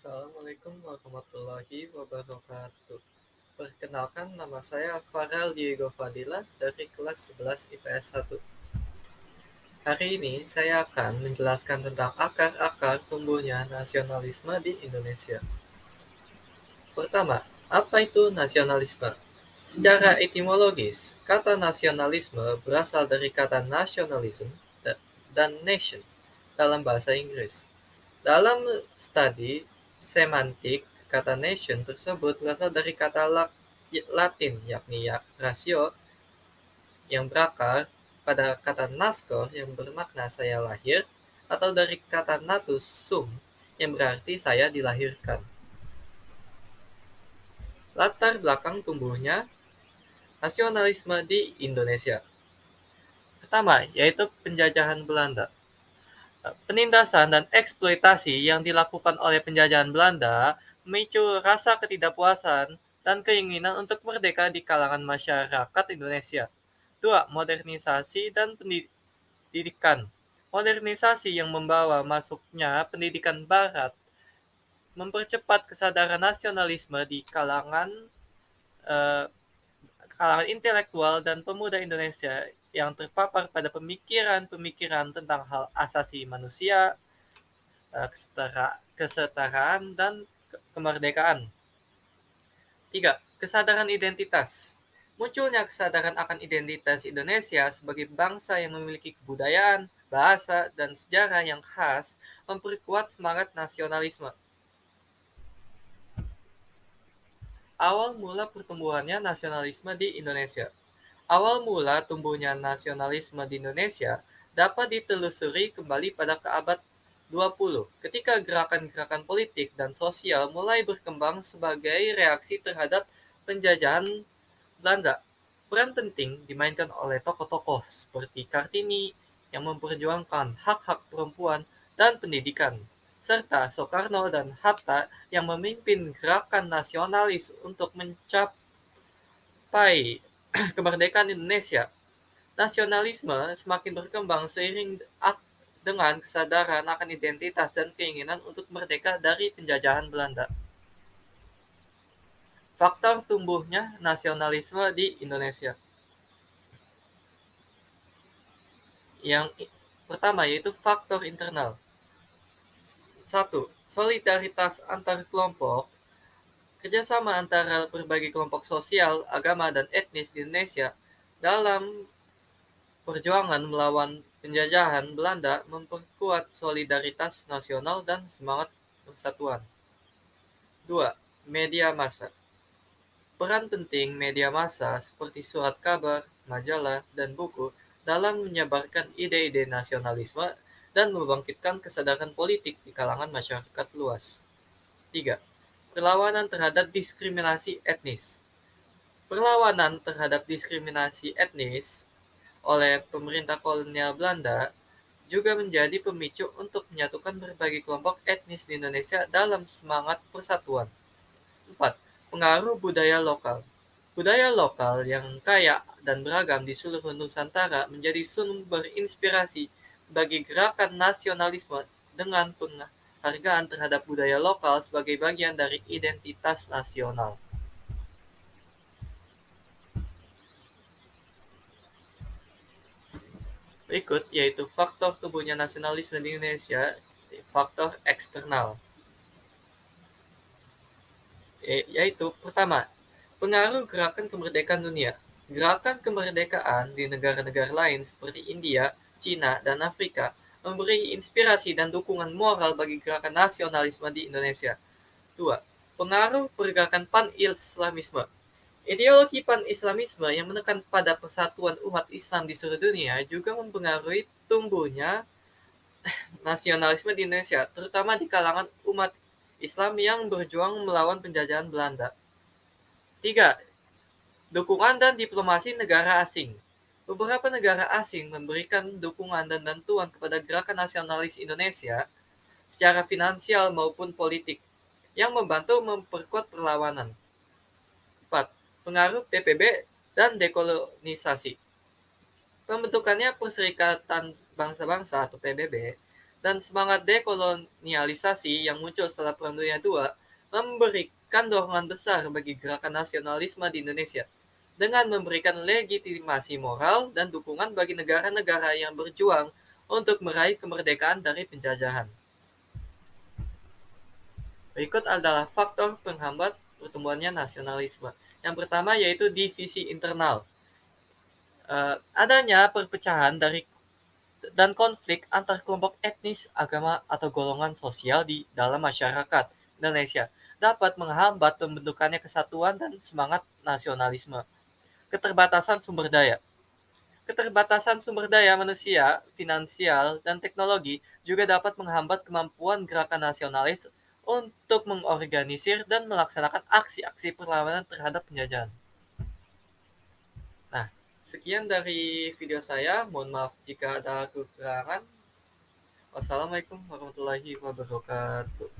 Assalamualaikum warahmatullahi wabarakatuh. Perkenalkan, nama saya Farel Diego Fadila dari kelas 11 IPS 1. Hari ini saya akan menjelaskan tentang akar-akar tumbuhnya nasionalisme di Indonesia. Pertama, apa itu nasionalisme? Secara etimologis, kata nasionalisme berasal dari kata nationalism dan nation dalam bahasa Inggris. Dalam studi semantik, kata nation tersebut berasal dari kata Latin, yakni rasio, yang berakar pada kata naskor yang bermakna saya lahir, atau dari kata natus sum yang berarti saya dilahirkan. Latar belakang tumbuhnya nasionalisme di Indonesia. Pertama, yaitu penjajahan Belanda. Penindasan dan eksploitasi yang dilakukan oleh penjajahan Belanda memicu rasa ketidakpuasan dan keinginan untuk merdeka di kalangan masyarakat Indonesia. Dua, modernisasi dan pendidikan. Modernisasi yang membawa masuknya pendidikan Barat mempercepat kesadaran nasionalisme di eh, kalangan intelektual dan pemuda Indonesia yang terpapar pada pemikiran-pemikiran tentang hal asasi manusia, kesetaraan, dan kemerdekaan. 3. Kesadaran identitas. Munculnya kesadaran akan identitas Indonesia sebagai bangsa yang memiliki kebudayaan, bahasa, dan sejarah yang khas memperkuat semangat nasionalisme. Awal mula pertumbuhannya nasionalisme di Indonesia. Awal mula tumbuhnya nasionalisme di Indonesia dapat ditelusuri kembali pada ke abad 20, ketika gerakan-gerakan politik dan sosial mulai berkembang sebagai reaksi terhadap penjajahan Belanda. Peran penting dimainkan oleh tokoh-tokoh seperti Kartini yang memperjuangkan hak-hak perempuan dan pendidikan, serta Soekarno dan Hatta yang memimpin gerakan nasionalis untuk mencapai kemerdekaan Indonesia. Nasionalisme semakin berkembang seiring dengan kesadaran akan identitas dan keinginan untuk merdeka dari penjajahan Belanda. Faktor tumbuhnya nasionalisme di Indonesia. Yang pertama yaitu faktor internal. Satu, solidaritas antar kelompok. Kerjasama antara berbagai kelompok sosial, agama, dan etnis di Indonesia dalam perjuangan melawan penjajahan Belanda memperkuat solidaritas nasional dan semangat persatuan. 2. Media massa. Peran penting media massa seperti surat kabar, majalah, dan buku dalam menyebarkan ide-ide nasionalisme dan membangkitkan kesadaran politik di kalangan masyarakat luas. 3. Perlawanan terhadap diskriminasi etnis. Perlawanan terhadap diskriminasi etnis oleh pemerintah kolonial Belanda juga menjadi pemicu untuk menyatukan berbagai kelompok etnis di Indonesia dalam semangat persatuan. 4. Pengaruh budaya lokal. Budaya lokal yang kaya dan beragam di seluruh Nusantara menjadi sumber inspirasi bagi gerakan nasionalisme dengan penghargaan terhadap budaya lokal sebagai bagian dari identitas nasional. Berikut yaitu faktor tumbuhnya nasionalisme di Indonesia, faktor eksternal. Yaitu pertama, pengaruh gerakan kemerdekaan dunia. Gerakan kemerdekaan di negara-negara lain seperti India, Cina, dan Afrika memberi inspirasi dan dukungan moral bagi gerakan nasionalisme di Indonesia. 2. Pengaruh pergerakan pan-Islamisme. Ideologi pan-Islamisme yang menekan pada persatuan umat Islam di seluruh dunia juga mempengaruhi tumbuhnya nasionalisme di Indonesia, terutama di kalangan umat Islam yang berjuang melawan penjajahan Belanda. 3. Dukungan dan diplomasi negara asing. Beberapa negara asing memberikan dukungan dan bantuan kepada gerakan nasionalis Indonesia secara finansial maupun politik, yang membantu memperkuat perlawanan. 4. Pengaruh PBB dan dekolonisasi. Pembentukannya Perserikatan Bangsa-Bangsa atau PBB Dan semangat dekolonialisasi yang muncul setelah Perang Dunia II memberikan dorongan besar bagi gerakan nasionalisme di Indonesia dengan memberikan legitimasi moral dan dukungan bagi negara-negara yang berjuang untuk meraih kemerdekaan dari penjajahan. Berikut adalah faktor penghambat pertumbuhannya nasionalisme. Yang pertama yaitu divisi internal. Adanya perpecahan dari dan konflik antar kelompok etnis, agama, atau golongan sosial di dalam masyarakat Indonesia dapat menghambat pembentukannya kesatuan dan semangat nasionalisme. Keterbatasan sumber daya. Keterbatasan sumber daya manusia, finansial, dan teknologi juga dapat menghambat kemampuan gerakan nasionalis untuk mengorganisir dan melaksanakan aksi-aksi perlawanan terhadap penjajahan. Nah, sekian dari video saya. Mohon maaf jika ada kekurangan. Wassalamualaikum warahmatullahi wabarakatuh.